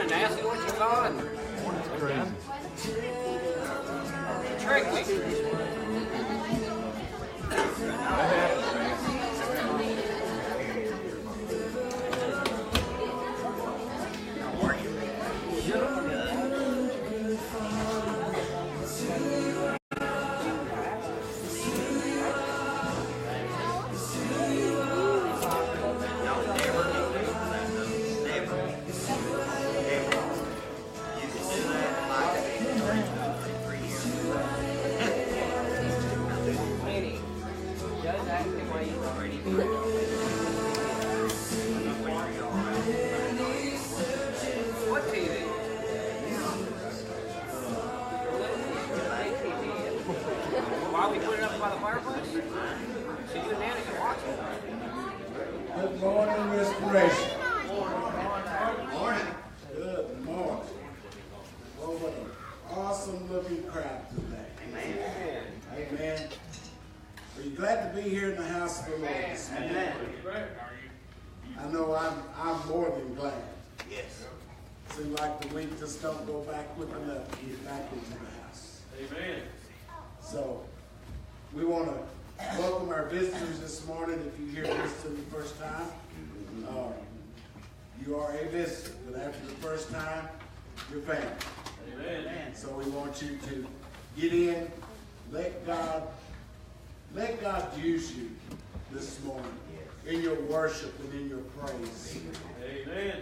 Morning, Nancy. What you calling? Morning, Tricky. Good morning, Restoration. Morning. Good morning. Oh, what an awesome looking crowd today. Amen. Amen. Are you glad to be here in the house of the Lord this morning? Amen. I know I'm more than glad. Yes. Seems like the week just don't go back quick enough to get back into the house. Amen. So we want to welcome our visitors this morning. If you hear this for the first time, you are a visitor. But after the first time, you're family. Amen. So we want you to get in, let God use you this morning in your worship and in your praise. Amen.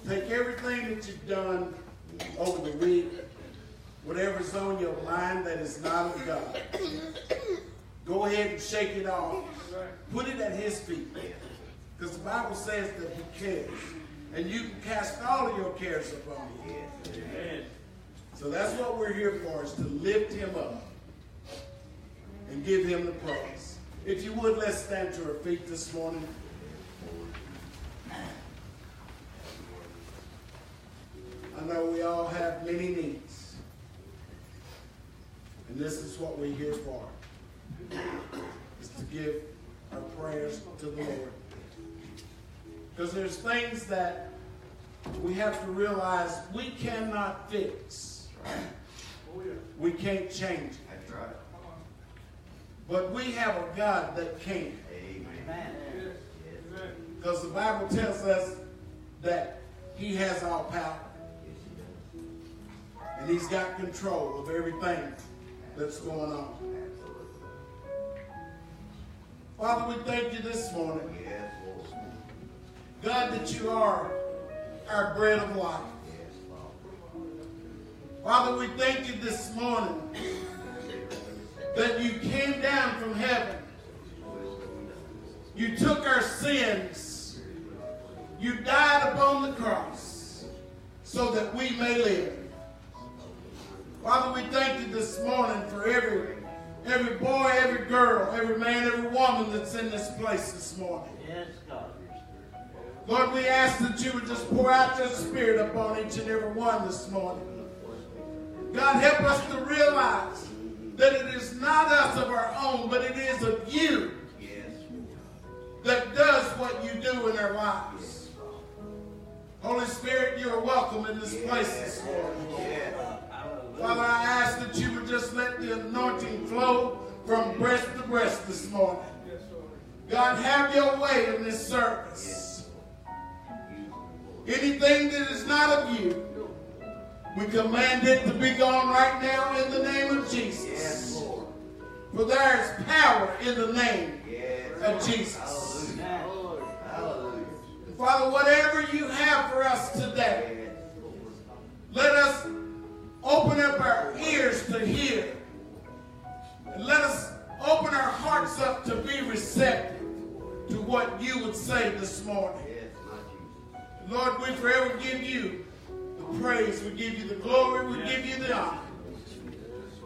Take everything that you've done over the week, whatever's on your mind that is not of God. Go ahead and shake it off. Put it at his feet. Because the Bible says that he cares. And you can cast all of your cares upon him. Amen. So that's what we're here for, is to lift him up and give him the praise. If you would, let's stand to our feet this morning. I know we all have many needs. And this is what we're here for. Is to give our prayers to the Lord. Because there's things that we have to realize we cannot fix. We can't change it. That's right. But we have a God that can. Amen. Because the Bible tells us that he has all power. And he's got control of everything that's going on. Father, we thank you this morning. God, that you are our bread of life. Father, we thank you this morning that you came down from heaven. You took our sins. You died upon the cross so that we may live. Father, we thank you this morning for every boy, every girl, every man, every woman that's in this place this morning. Yes, God. Lord, we ask that you would just pour out your spirit upon each and every one this morning. God, help us to realize that it is not us of our own, but it is of you that does what you do in our lives. Holy Spirit, you are welcome in this place this morning. Father, I ask that you would just let the anointing flow from breast to breast this morning. God, have your way in this service. Anything that is not of you, we command it to be gone right now in the name of Jesus. For there is power in the name of Jesus. Father, whatever you have for us today, let us open up our ears to hear. And let us open our hearts up to be receptive to what you would say this morning. Lord, we forever give you the praise. We give you the glory. We give you the honor.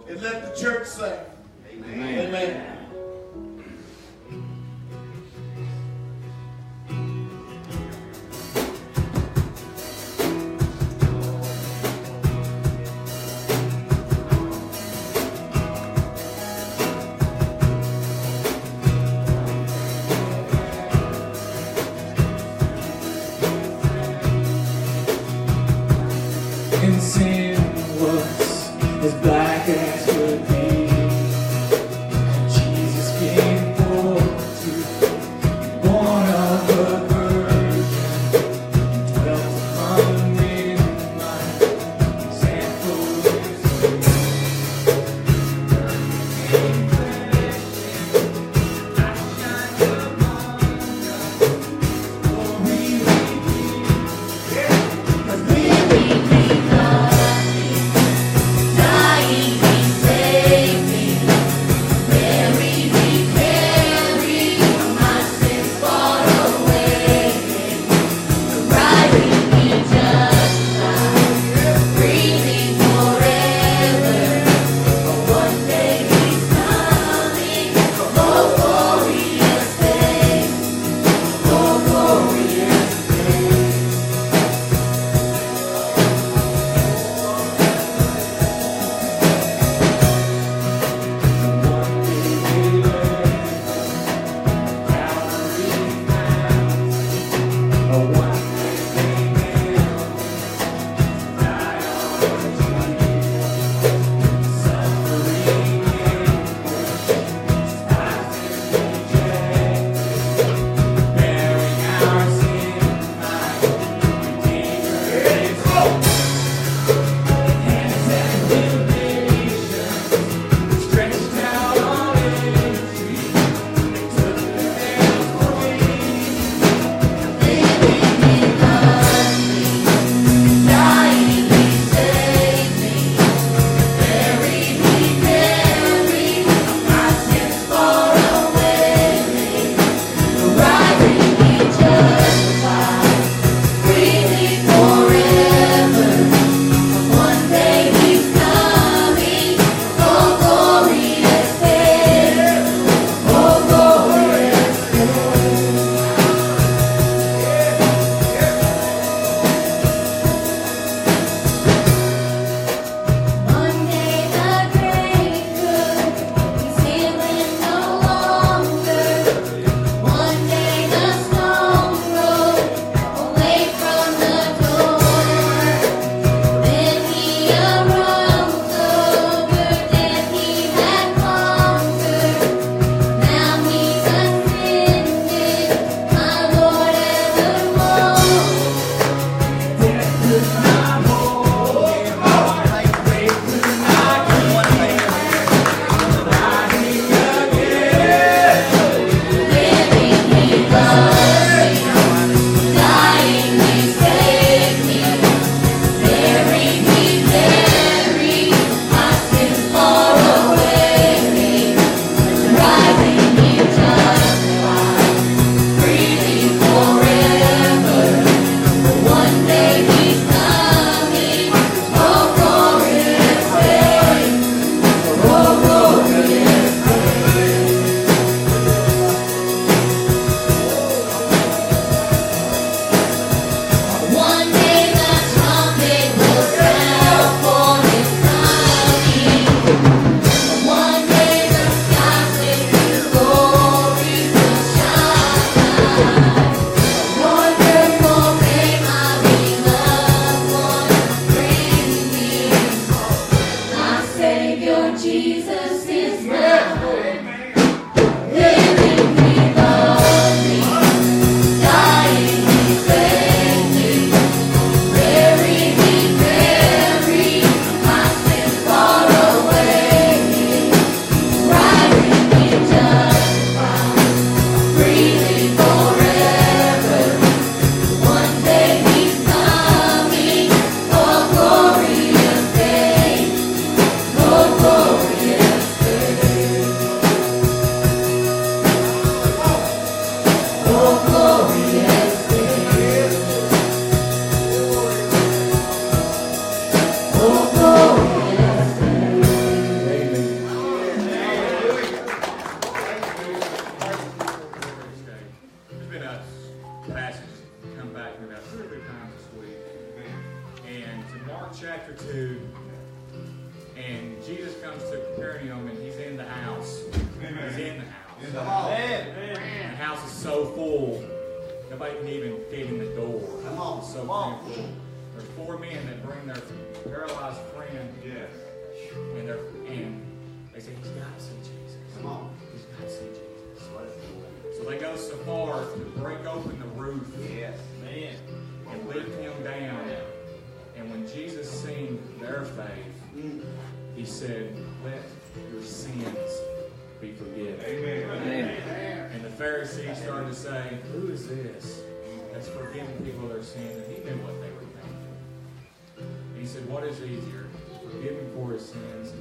And let the church say, amen. Amen. when sin was as black as could be. Jesus came forth to be born of a virgin, dwelt among men, my example is chapter 2, and Jesus comes to Capernaum, and he's in the house. He's in the house. In the house. The house is so full, nobody can even fit in the door. Come on. It's so full. There's 4 men that bring their paralyzed friend. Yes. And they say, he's got to see Jesus. Come on. He's got to see Jesus. So they go so far to break open the roof. Yes. Man. And lift him down. And when Jesus seen their faith, he said, let your sins be forgiven. Amen. And the Pharisees started to say, who is this that's forgiving people their sins? And he knew what they were thinking. And he said, what is easier, forgiving for his sins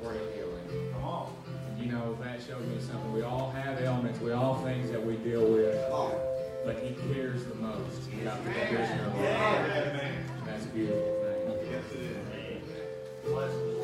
or healing? Come on. And you know, that showed me something. We all have ailments. We all have things that we deal with. But he cares the most about the condition of our heart. And that's a beautiful thing. Yes, it is. Bless the Lord.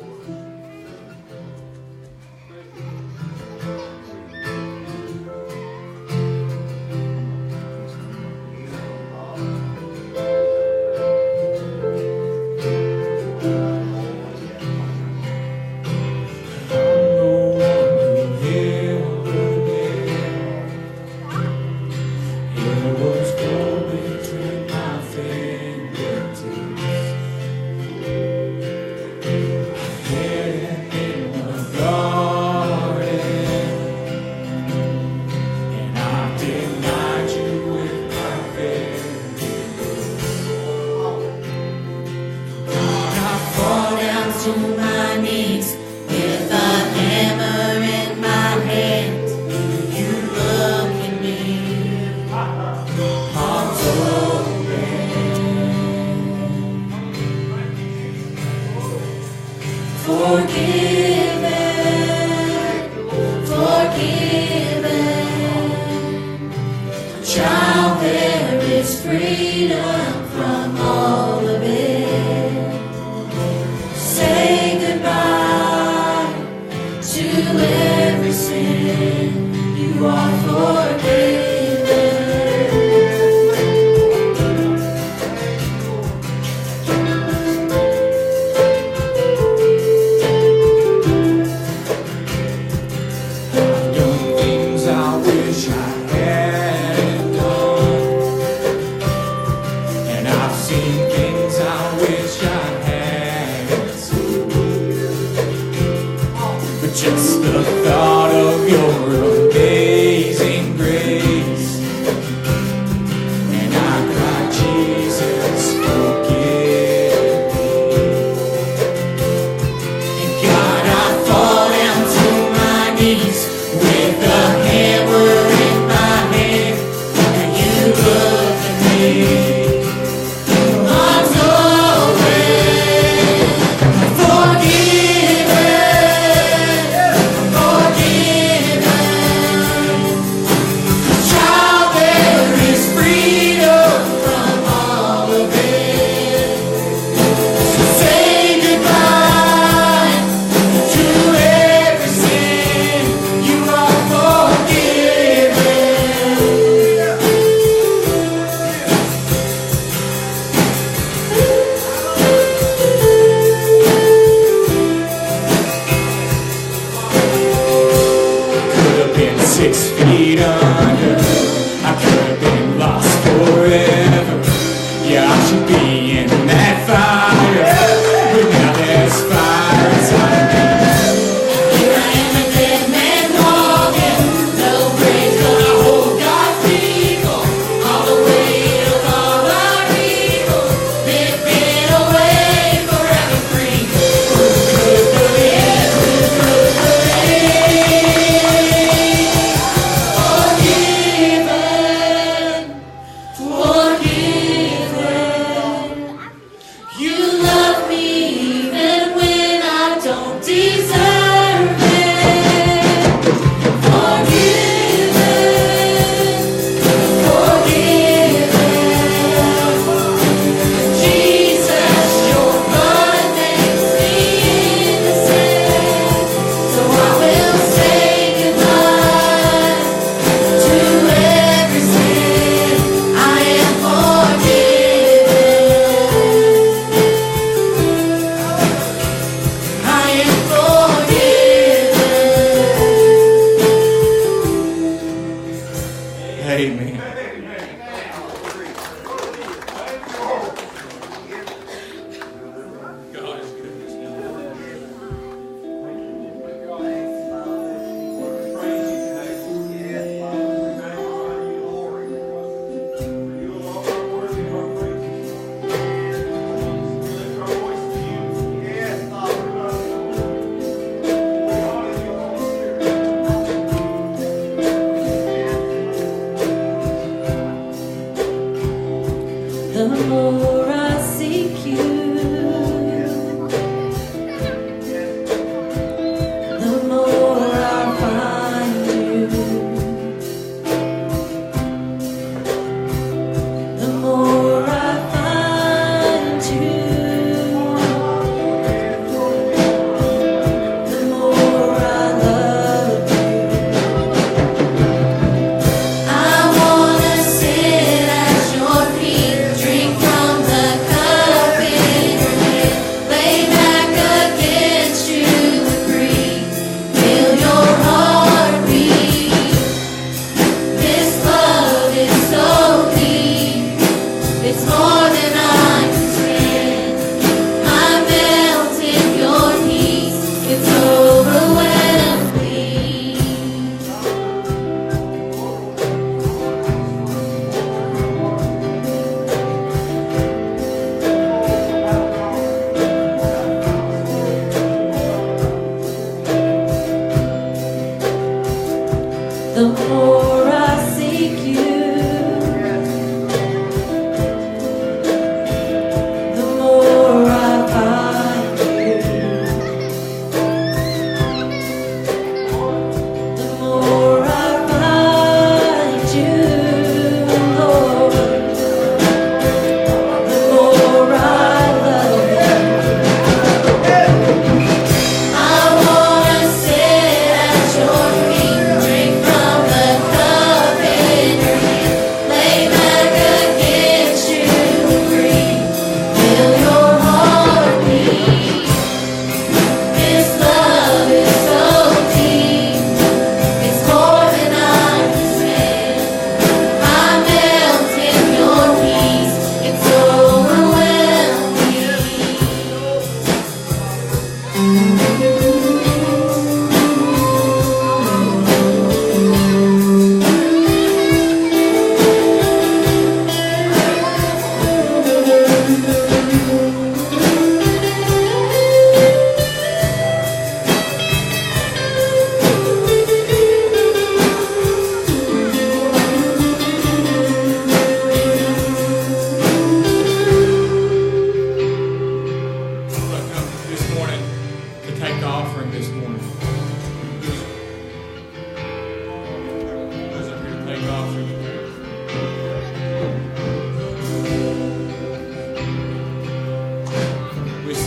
Forgiven.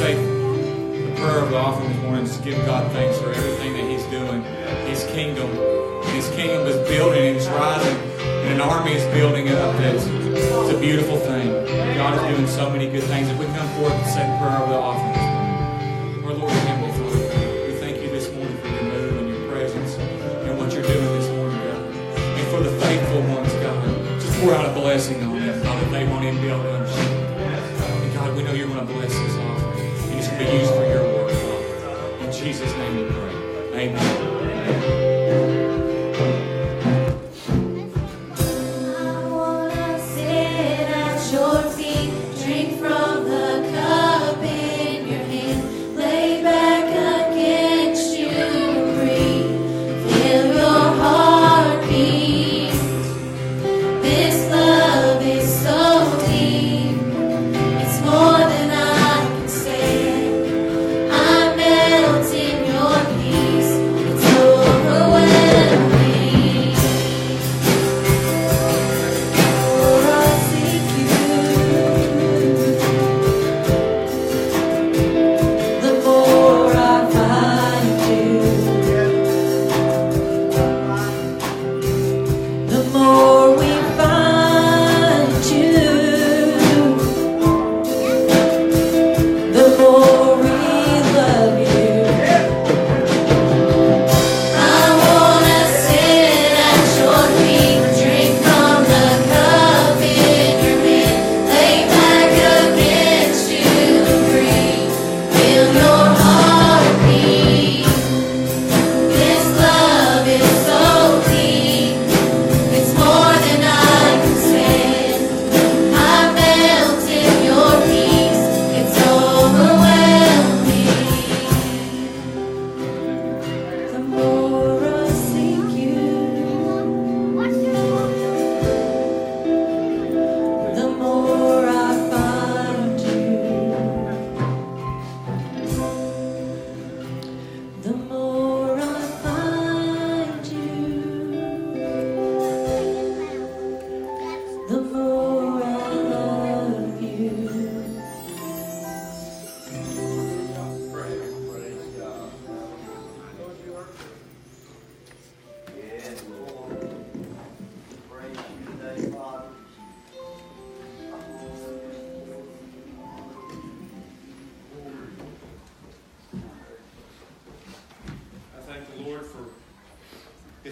say the prayer of the offering this morning is to give God thanks for everything that He's doing. His kingdom is building and it's rising, and an army is building up. It's a beautiful thing. God is doing so many good things. If we come forward and say the prayer of the offering this morning, our Lord and Heavenly Father, we thank you this morning for your move and your presence and what you're doing this morning, God. And for the faithful ones, God, just pour out a blessing on them, God, that they won't even be able to understand. And God, we know you're going to bless this offering, and it's going to be used for your work, God. In Jesus' name we pray. Amen.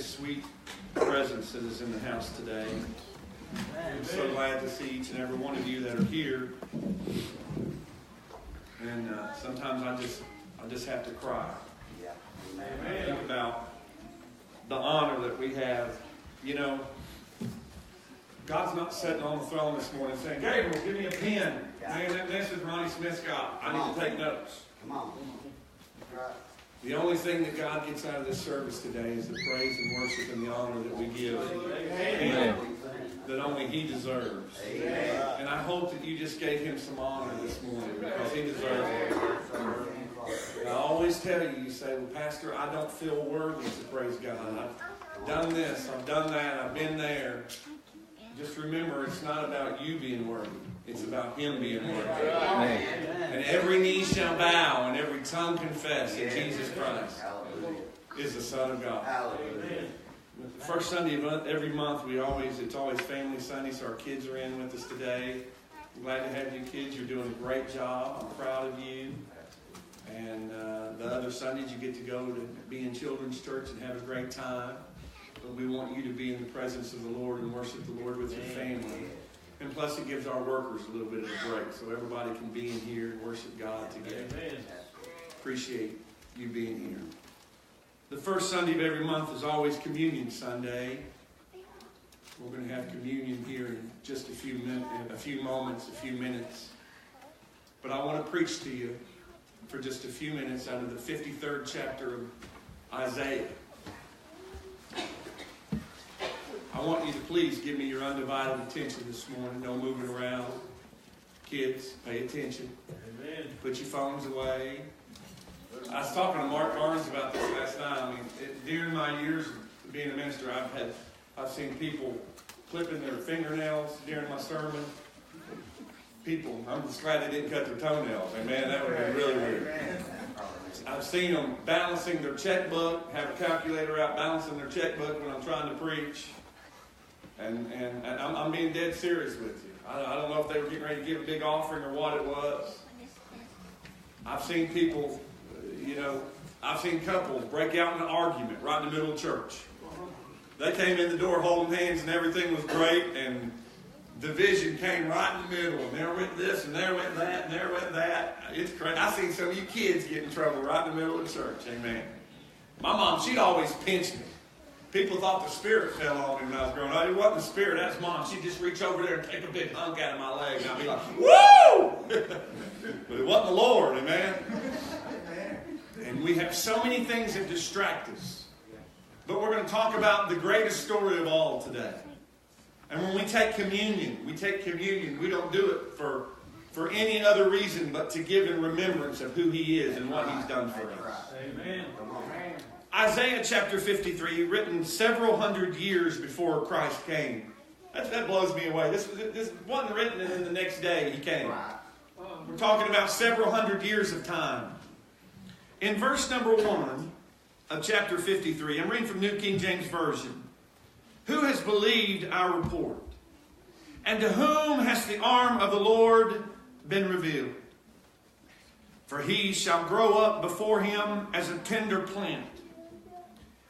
Sweet presence that is in the house today. I'm so glad to see each and every one of you that are here. And sometimes I just have to cry. I think about the honor that we have. You know, God's not sitting on the throne this morning saying, "Gabriel, give me a pen. Man, this is Ronnie Smith's God. I need to take notes." Come on. The only thing that God gets out of this service today is the praise and worship and the honor that we give Him, that only He deserves. Amen. And I hope that you just gave Him some honor this morning because He deserves it. And I always tell you, you say, "Well, Pastor, I don't feel worthy to praise God. I've done this, I've done that, I've been there." Just remember, it's not about you being worthy. It's about Him being worthy. Amen. And every knee shall bow and every tongue confess that Jesus Christ is the Son of God. The first Sunday of every month, it's always Family Sunday, so our kids are in with us today. I'm glad to have you kids. You're doing a great job. I'm proud of you. And the other Sundays, you get to go to be in children's church and have a great time. But we want you to be in the presence of the Lord and worship the Lord with your family. And plus, it gives our workers a little bit of a break so everybody can be in here and worship God together. Amen. Appreciate you being here. The first Sunday of every month is always Communion Sunday. We're going to have communion here in just a few minutes. But I want to preach to you for just a few minutes out of the 53rd chapter of Isaiah. I want you to please give me your undivided attention this morning. No moving around. Kids, pay attention. Amen. Put your phones away. I was talking to Mark Barnes about this last night. I mean, during my years of being a minister, I've seen people clipping their fingernails during my sermon. people. I'm just glad they didn't cut their toenails. Amen. That would have been really weird. I've seen them balancing their checkbook, have a calculator out balancing their checkbook when I'm trying to preach. And I'm being dead serious with you. I don't know if they were getting ready to give a big offering or what it was. I've seen people, I've seen couples break out in an argument right in the middle of church. They came in the door holding hands and everything was great, and division came right in the middle, and there went this, and there went that, and there went that. It's crazy. I've seen some of you kids get in trouble right in the middle of the church. Amen. My mom, she'd always pinch me. People thought the spirit fell on me when I was growing up. It wasn't the spirit, that's Mom. She'd just reach over there and take a big hunk out of my leg, and I'd be like, woo! But it wasn't the Lord, amen? And we have so many things that distract us. But we're going to talk about the greatest story of all today. And when we take communion, we don't do it for any other reason but to give in remembrance of who He is and what He's done for us. Amen. Isaiah chapter 53, written several hundred years before Christ came. That blows me away. This wasn't written and then the next day He came. We're talking about several hundred years of time. In verse number 1 of chapter 53, I'm reading from New King James Version. Who has believed our report? And to whom has the arm of the Lord been revealed? For he shall grow up before him as a tender plant,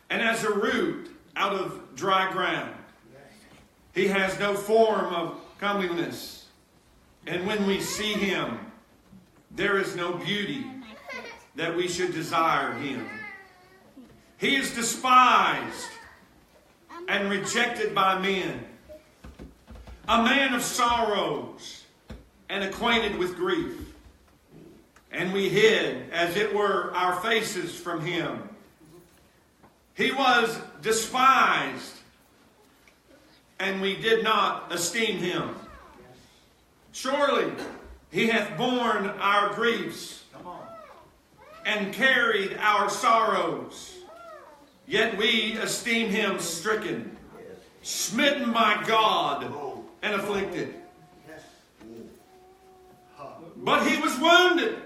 and as a root out of dry ground. He has no form of comeliness, and when we see him, there is no beauty that we should desire him. He is despised and rejected by men, a man of sorrows and acquainted with grief. And we hid, as it were, our faces from him. He was despised, and we did not esteem him. Surely he hath borne our griefs and carried our sorrows. Yet we esteem him stricken, smitten by God, and afflicted. But he was wounded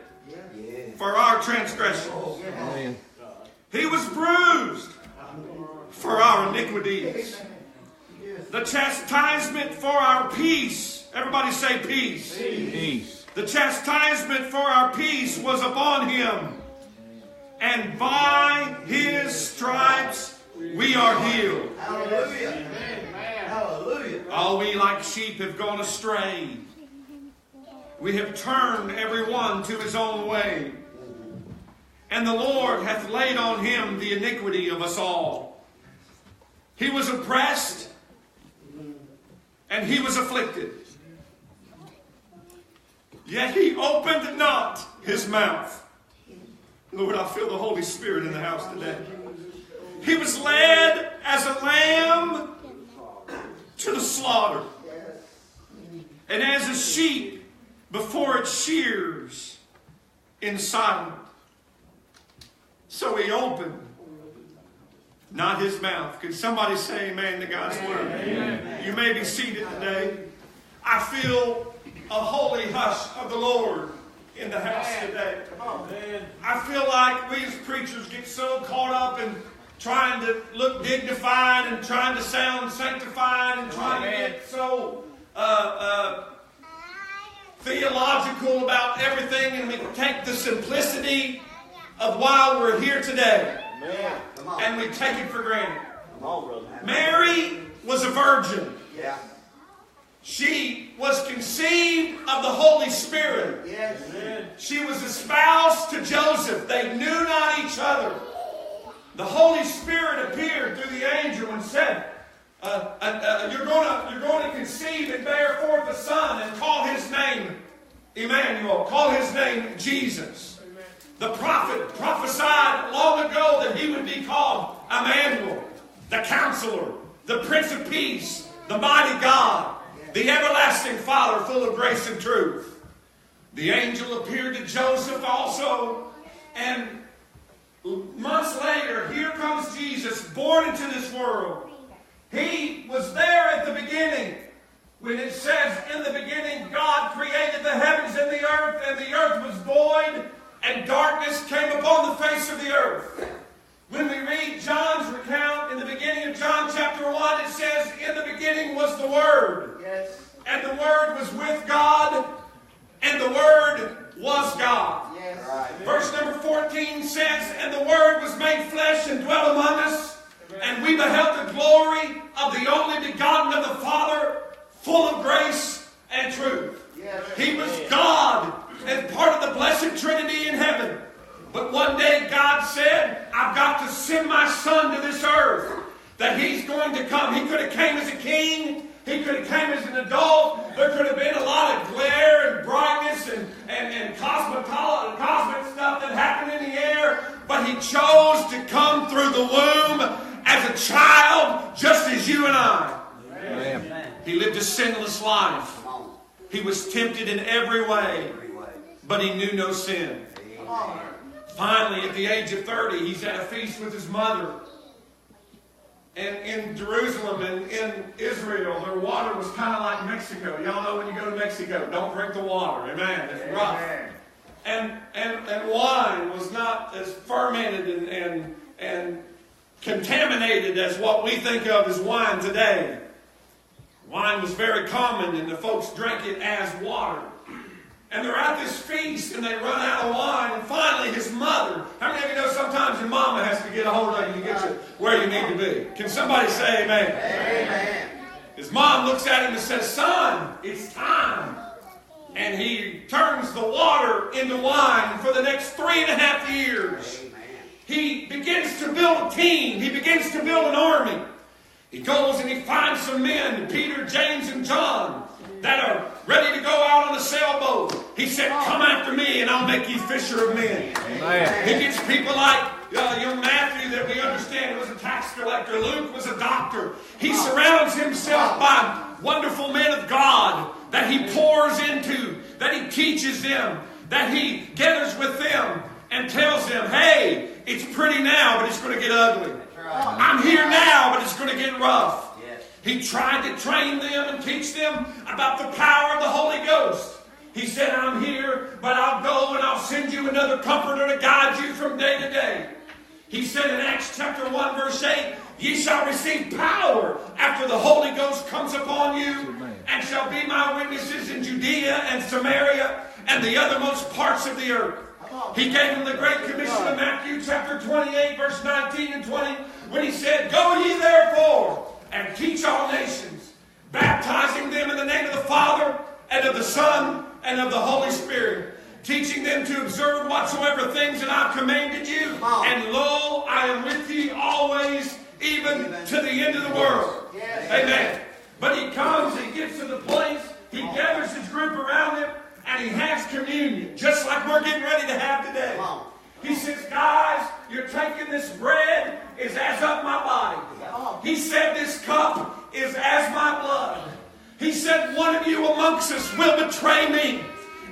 for our transgressions. He was bruised for our iniquities. The chastisement for our peace. Everybody say peace. Peace. The chastisement for our peace was upon him. And by his stripes we are healed. Hallelujah. Hallelujah. All we like sheep have gone astray. We have turned every one to his own way. And the Lord hath laid on him the iniquity of us all. He was oppressed and he was afflicted. Yet he opened not his mouth. Lord, I feel the Holy Spirit in the house today. He was led as a lamb to the slaughter, and as a sheep before its shears in silence. So he opened not his mouth. Can somebody say amen to God's word? Amen. You may be seated today. I feel a holy hush of the Lord in the house today. I feel like we as preachers get so caught up in trying to look dignified and trying to sound sanctified and trying to get so theological about everything, and we take the simplicity of why we're here today and we take it for granted. Mary was a virgin. She was conceived of the Holy Spirit. Yes. She was espoused to Joseph. They knew not each other. The Holy Spirit appeared through the angel and said, you're going to conceive and bear forth a son and call his name Emmanuel. Call his name Jesus. Amen. The prophet prophesied long ago that he would be called Emmanuel, the Counselor, the Prince of Peace, the Mighty God, the Everlasting Father, full of grace and truth. The angel appeared to Joseph also, and months later, here comes Jesus, born into this world. He was there at the beginning When it says, in the beginning, God created the heavens and the earth was void, and darkness came upon the face of the earth. When we read John's recount, in the beginning of John chapter 1, it says, in the beginning was the Word. Yes. And the Word was with God, and the Word was God. Yes. Right. Verse number 14 says, and the Word was made flesh and dwelt among us, and we beheld the glory of the only begotten of the Father, full of grace and truth. Yes. He was God and part of the blessed Trinity in heaven. But one day God said, I've got to send my Son to this earth, that He's going to come. He could have came as a king. He could have came as an adult. There could have been a lot of glare and brightness and cosmic stuff that happened in the air. But He chose to come through the womb as a child, just as you and I. Amen. He lived a sinless life. He was tempted in every way, but He knew no sin. Finally, at the age of 30, He's at a feast with His mother. And in Jerusalem and in Israel, their water was kind of like Mexico. Y'all know when you go to Mexico, don't drink the water. Amen. It's rough. And wine was not as fermented and contaminated as what we think of as wine today. Wine was very common, and the folks drank it as water. And they're at this feast, and they run out of wine. And finally, his mother. How many of you know sometimes your mama has to get a hold of you to get you where you need to be? Can somebody say amen? Amen. His mom looks at him and says, son, it's time. And he turns the water into wine. And for the next 3.5 years, he begins to build a team. He begins to build an army. He goes and he finds some men, Peter, James, and John, that are ready to go out on a sailboat. He said, come after me and I'll make you fisher of men. Amen. He gets people like young Matthew, that we understand was a tax collector. Luke was a doctor. He surrounds himself by wonderful men of God that he pours into, that he teaches them, that he gathers with them and tells them, hey, it's pretty now, but it's going to get ugly. I'm here now, but it's going to get rough. He tried to train them and teach them about the power of the Holy Ghost. He said, I'm here, but I'll go and I'll send you another comforter to guide you from day to day. He said in Acts chapter 1 verse 8, ye shall receive power after the Holy Ghost comes upon you, and shall be my witnesses in Judea and Samaria and the othermost parts of the earth. He gave them the Great Commission of Matthew chapter 28 verse 19 and 20 when he said, go ye therefore and teach all nations, baptizing them in the name of the Father and of the Son and of the Holy Spirit, teaching them to observe whatsoever things that I've commanded you. And lo, I am with you always, even to the end of the world. Amen. But he comes, he gets to the place, he gathers his group around him, and he has communion, just like we're getting ready to have today. He says, guys, you're taking this bread is as of my body. He said, this cup is as my blood. He said, one of you amongst us will betray me.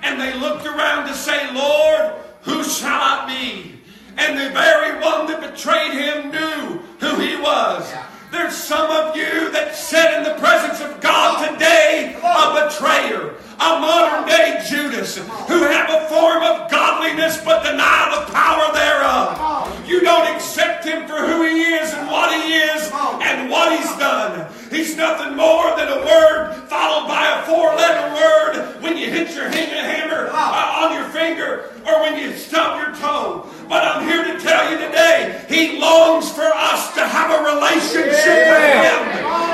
And they looked around to say, Lord, who shall I be? And the very one that betrayed him knew who he was. There's some of you that sit in the presence of God today, a betrayer, a modern day Judas, who have a form of godliness but deny the power thereof. You don't accept him for who he is and what he is and what he's done. He's nothing more than a word followed by a 4-letter word when you hit your hammer on your finger or when you stub your toe. But I'm here to tell you today, he longs for us to have a relationship with him.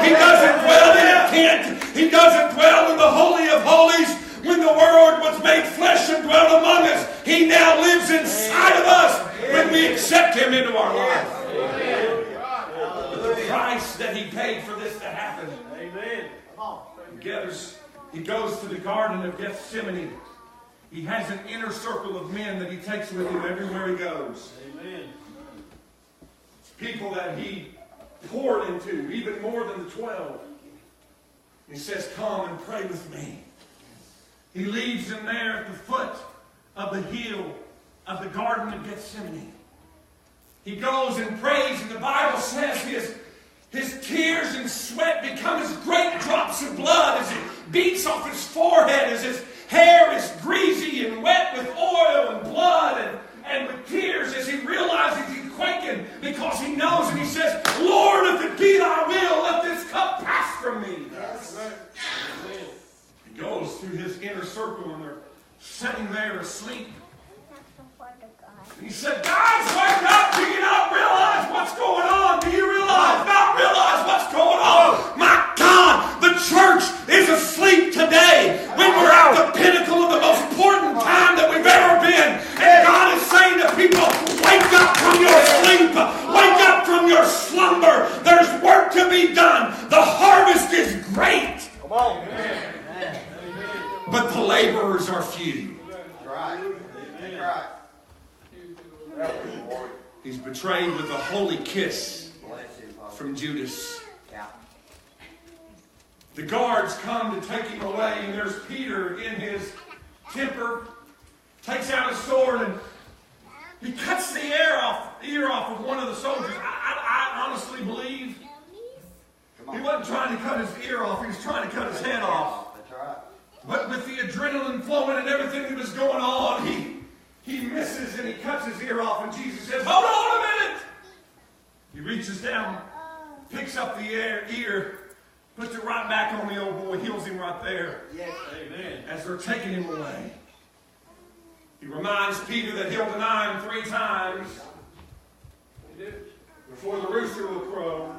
He doesn't dwell in a tent. He doesn't dwell in the Holy of Holies. When the Word was made flesh and dwelt among us, he now lives inside of us when we accept him into our life. But the price that he paid for this to happen. He goes to the Garden of Gethsemane. He has an inner circle of men that he takes with him everywhere he goes. Amen. People that he poured into, even more than the 12. He says, come and pray with me. He leaves them there at the foot of the hill of the Garden of Gethsemane. He goes and prays, and the Bible says His tears and sweat become as great drops of blood as it beats off his forehead, as his hair is greasy and wet with oil and blood and with tears, as he realizes he's quaking because he knows, and he says, Lord, if it be thy will, let this cup pass from me. Yes. He goes through his inner circle, and they're sitting there asleep. And he said, guys, wake up! Do you not realize what's going on? Do you not realize what's going on? My God, the church is asleep today when we're at the pinnacle of the most important time that we've ever been. And God is saying to people, wake up from your sleep. Wake up from your slumber. There's work to be done. The harvest is great. Come on. But the laborers are few. That's right. That's right. He's betrayed with a holy kiss from Judas. The guards come to take him away, and there's Peter in his temper, takes out his sword, and he cuts the ear off of one of the soldiers. I honestly believe he wasn't trying to cut his ear off, he was trying to cut his head off. That's right. But with the adrenaline flowing and everything that was going on, he misses and he cuts his ear off, and Jesus says, hold on a minute! He reaches down, picks up the ear, puts it right back on the old boy, heals him right there. Yes. Amen. As they're taking him away. He reminds Peter that he'll deny him 3 times before the rooster will crow.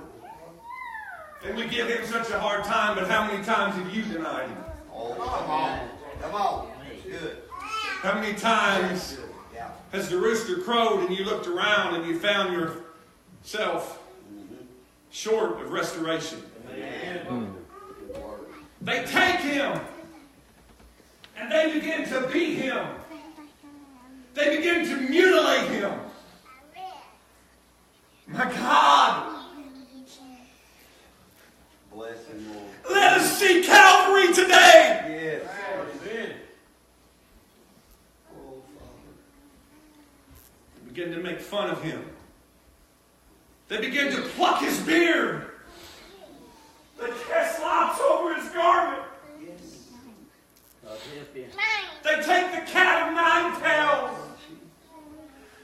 And we give him such a hard time, but how many times have you denied him? Oh, come on. Come on. Good. How many times has the rooster crowed and you looked around and you found yourself short of restoration? Amen. They take him and they begin to beat him. They begin to mutilate him. My God, Bless him, Lord. let us see Calvary today. Yes. Amen. They begin to make fun of him. They begin to pluck his beard. They cast lots over his garment. They take the cat of 9 tails,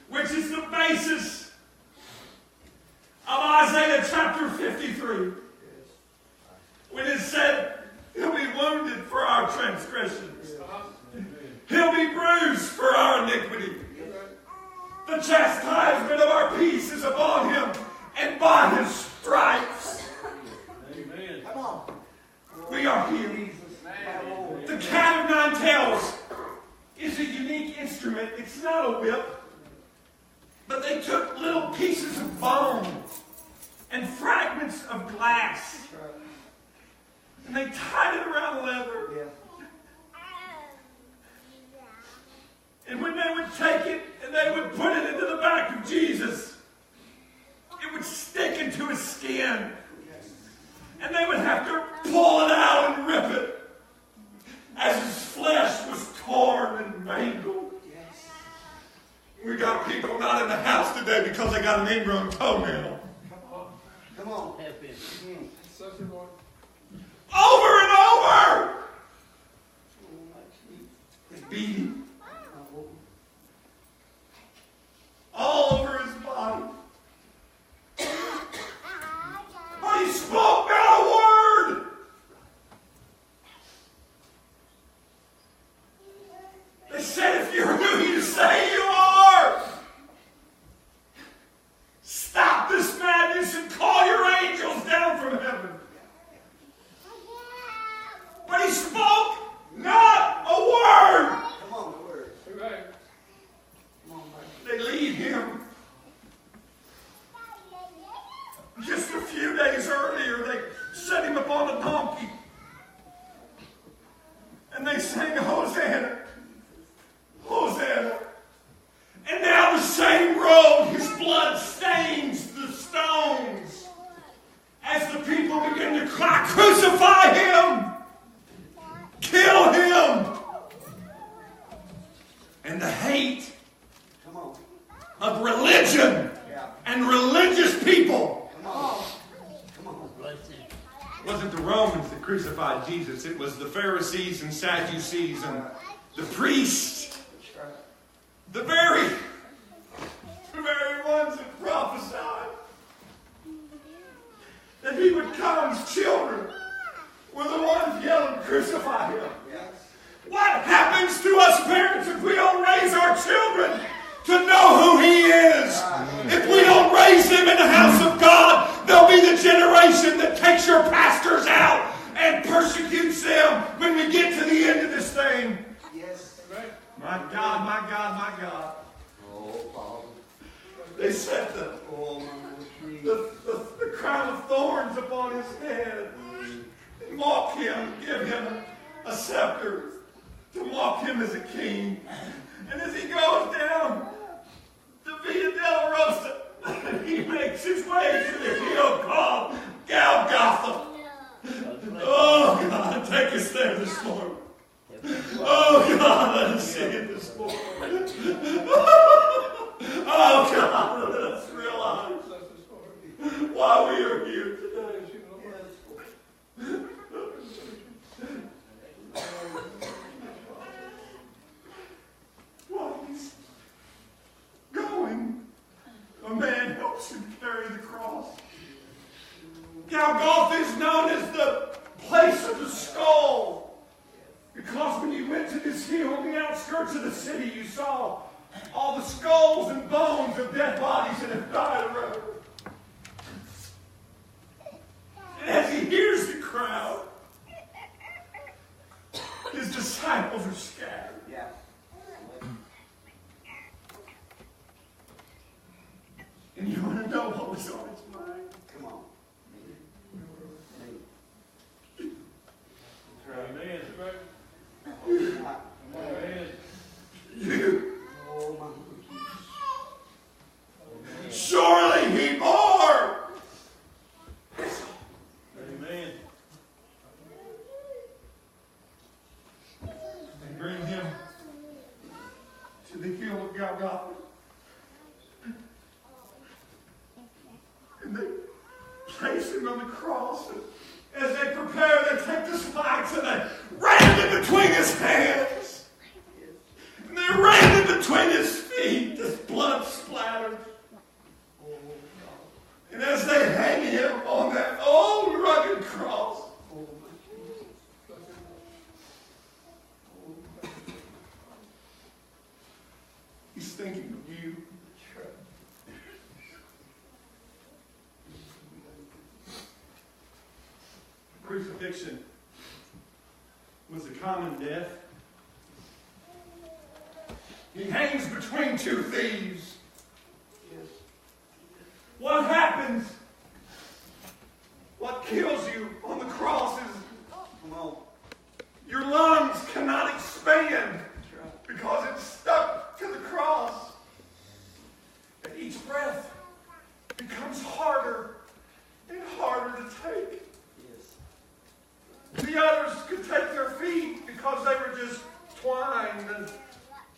which is the basis of Isaiah chapter 53. When it said, he'll be wounded for our transgressions. He'll be bruised for our iniquity. The chastisement of our peace is upon him, and by his stripes we are healed. The cat of 9 tails is a unique instrument. It's not a whip. But they took little pieces of bone and fragments of glass, and they tied it around leather. And when they would take it and they would put it into the back of Jesus, it would stick into his skin. And they would have to pull it out and rip it as his flesh was torn and mangled. We got people not in the house today because they got an ingrown toenail. Come on. Over and over! His beating. All over his body. But he spoke not a word. They said, if you're who you say you are, stop this madness and call your angels down from heaven. But he spoke not a word. Come on, the word. They lead him. Just a few days earlier, they set him upon a donkey. And they sang, Hosanna, Hosanna. And now the same road, his blood stains the stones. As the people begin to cry, crucify him! Kill him! And the hate of religion and religious people wasn't the Romans that crucified Jesus. It was the Pharisees and Sadducees and the priests. The very ones that prophesied that he would come. His children were the ones yelling, crucify him. What happens to us parents if we don't raise our children to know who he is? If we don't raise them in the house of God, they'll be the generation that takes your pastors out and persecutes them when we get to the end of this thing. Yes. My God, my God, my God. They set the crown of thorns upon his head and mock him, give him a scepter to mock him as a king. And as he goes down to Via Dolorosa, he makes his way to the hill called Golgotha. Oh God, take us there this morning. Oh God, let us sing it this morning. Oh God, let us realize why we are here today. While he's going, a man helps him carry the cross. Golgotha is known as the place of the skull, because when you went to this hill on the outskirts of the city, you saw all the skulls and bones of dead bodies that have died around. And as he hears the crowd, his disciples are scattered. And you want to know what was on his mind? Come on. Amen. Amen. You. Surely he bore. Amen. They bring him to the hill of Golgotha. And they place him on the cross. And as they prepare, they take the spikes and they ram it between his hands. And they ram it between his feet. This blood splatters. And as they hang him on that old rugged cross, he's thinking of you. Crucifixion was a common death. He hangs between two thieves. What happens? What kills you on the cross is your lungs cannot expand because it's stuck to the cross. And each breath becomes harder and harder to take. The others could take their feet because they were just twined and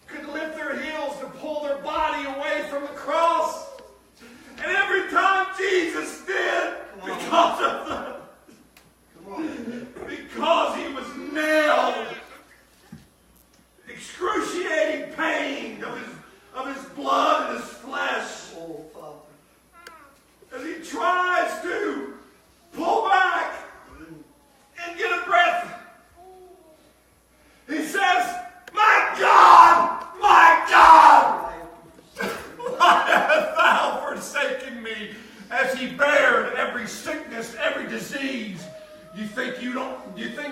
could lift their heels to pull their body away from the cross. And every time Jesus did, because he was nailed, excruciating pain of his blood and his flesh, as he tries to pull back and get a breath, he says, my God, why hast thou forsaken me? As he bared every sickness, every disease. You think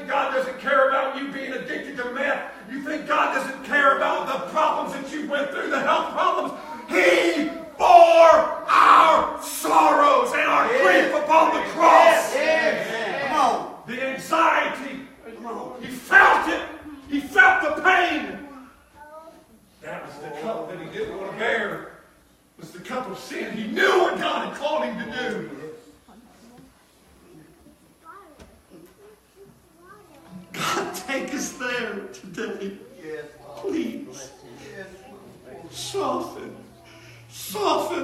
God doesn't care about you being addicted to meth? You think God doesn't care about the problems that you went through, the health problems? He bore our sorrows and our grief upon the cross. Come on. The anxiety. He felt it. He felt the pain. That was the cup that he didn't want to bear. It was the cup of sin. He knew what God had called him to do. God, take us there today. Please. Soften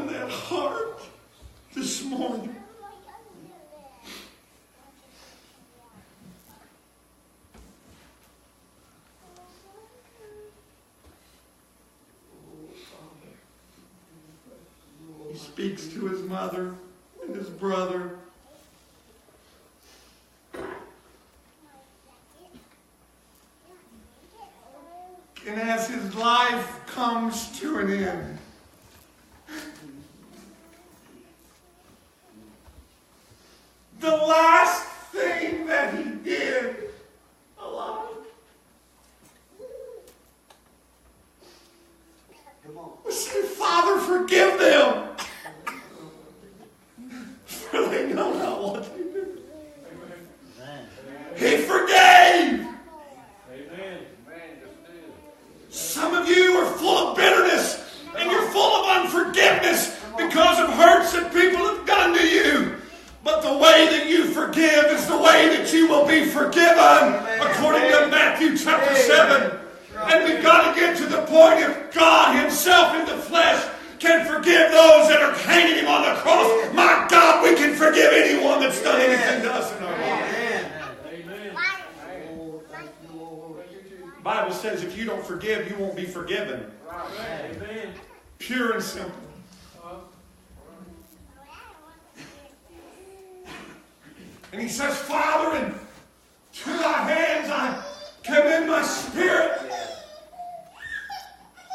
that heart this morning. speaks to his mother and his brother. And as his life comes to an end, the last thing that he did alive was say, Father, forgive them, for they know not what they do. He forgave. Some of you are full of bitterness and you're full of unforgiveness because of hurts that people have done to you. But the way that you forgive is the way that you will be forgiven, according to Matthew chapter 7. And we've got to get to the point if God himself in the flesh can forgive those that are hanging him on the cross. My God, we can forgive anyone that's done anything to us in our life. The Bible says if you don't forgive, you won't be forgiven. Amen. Pure and simple. And he says, Father, into thy hands I commend my spirit.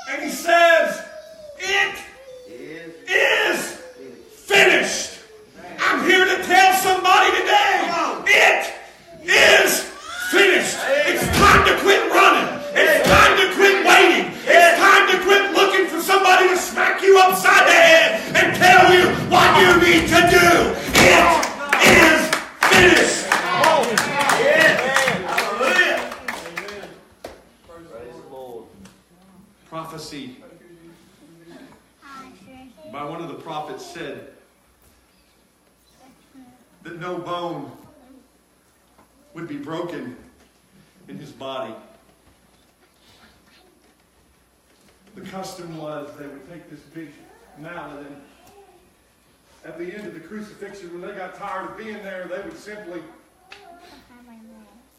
And he says, it is finished. I'm here to tell somebody today, it is finished. It's time to quit running. It's time to quit waiting. It's time to quit looking for somebody to smack you upside the head and tell you what you need to do. It is finished. Prophecy by one of the prophets said that no bone would be broken in his body. The custom was they would take this big mallet, and at the end of the crucifixion, when they got tired of being there, they would simply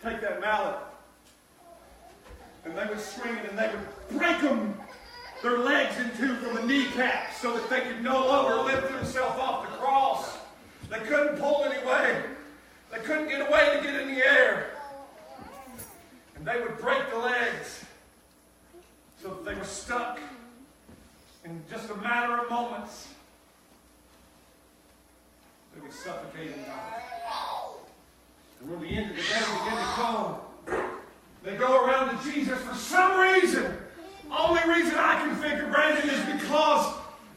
take that mallet and they would swing it and they would break their legs into from the kneecaps so that they could no longer lift themselves off the cross. They couldn't pull any way. They couldn't get away to get in the air. And they would break the legs so that they were stuck in just a matter of moments. They would suffocate and die. And when the end of the day began to come, they go around to Jesus for some reason. Only reason I can figure, Brandon, is because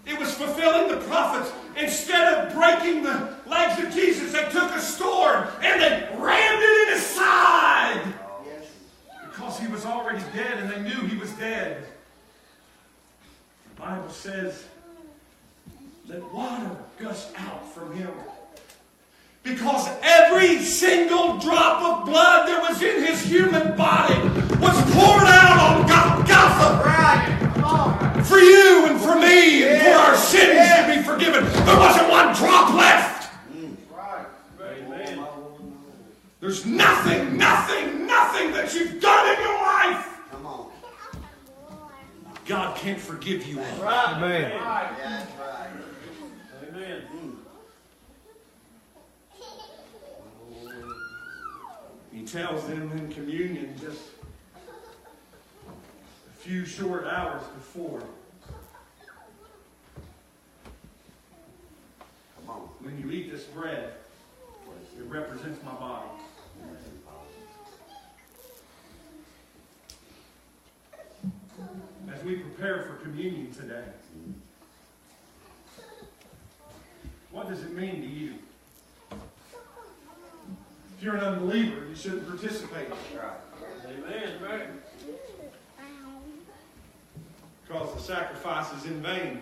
it was fulfilling the prophets. Instead of breaking the legs of Jesus, they took a sword and they rammed it in his side. Because he was already dead and they knew he was dead. The Bible says that water gushed out from him. Because every single drop of blood that was in his human body was poured out on Golgotha. Right. For you and for me and for our sins to be forgiven. There wasn't one drop left. Right. Amen. There's nothing that you've done in your life. Come on. God can't forgive you. Right. Amen. Right. That's right. Amen. He tells them in communion just a few short hours before. When you eat this bread, it represents my body. As we prepare for communion today, what does it mean to you? If you're an unbeliever, you shouldn't participate. Amen. Right. Because the sacrifice is in vain.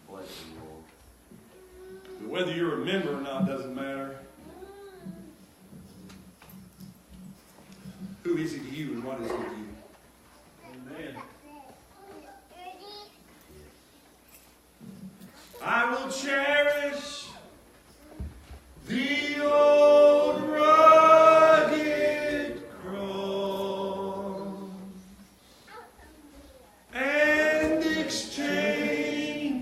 But whether you're a member or not doesn't matter. Who is he to you and what is he to you? Amen. I will cherish the old rugged cross and exchange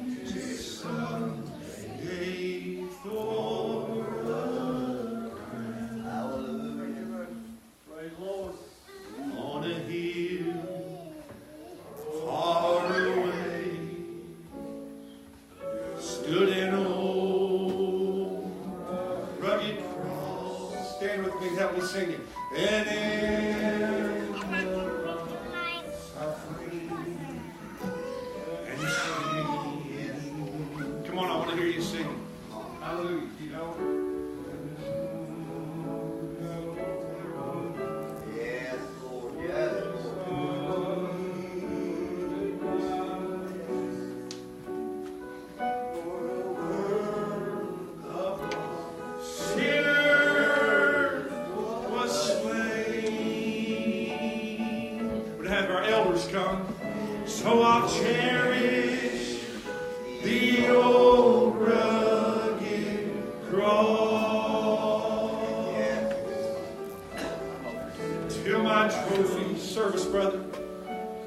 you singing. Hallelujah. You know it. Yes, Lord. Yes, Sinner was slain. We'd have our elders come. So I'll cherish the old rugged cross till my trophy, service brother,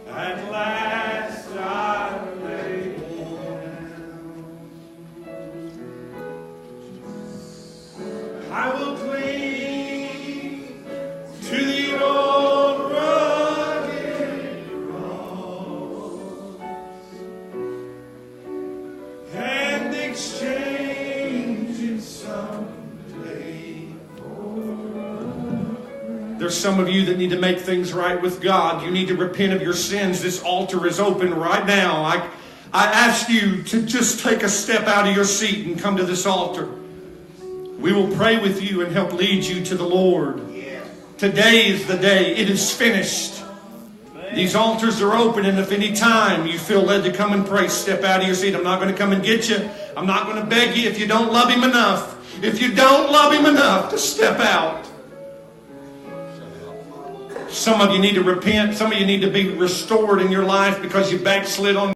at last I lay down. I will cling to the old rugged cross and exchange it someday for. There's some of you that need to make things right with God. You need to repent of your sins. This altar is open right now. I ask you to just take a step out of your seat and come to this altar. We will pray with you and help lead you to the Lord. Today is the day. It is finished. These altars are open, and if any time you feel led to come and pray, step out of your seat. I'm not going to come and get you. I'm not going to beg you if you don't love Him enough. If you don't love Him enough to step out. Some of you need to repent. Some of you need to be restored in your life because you backslid on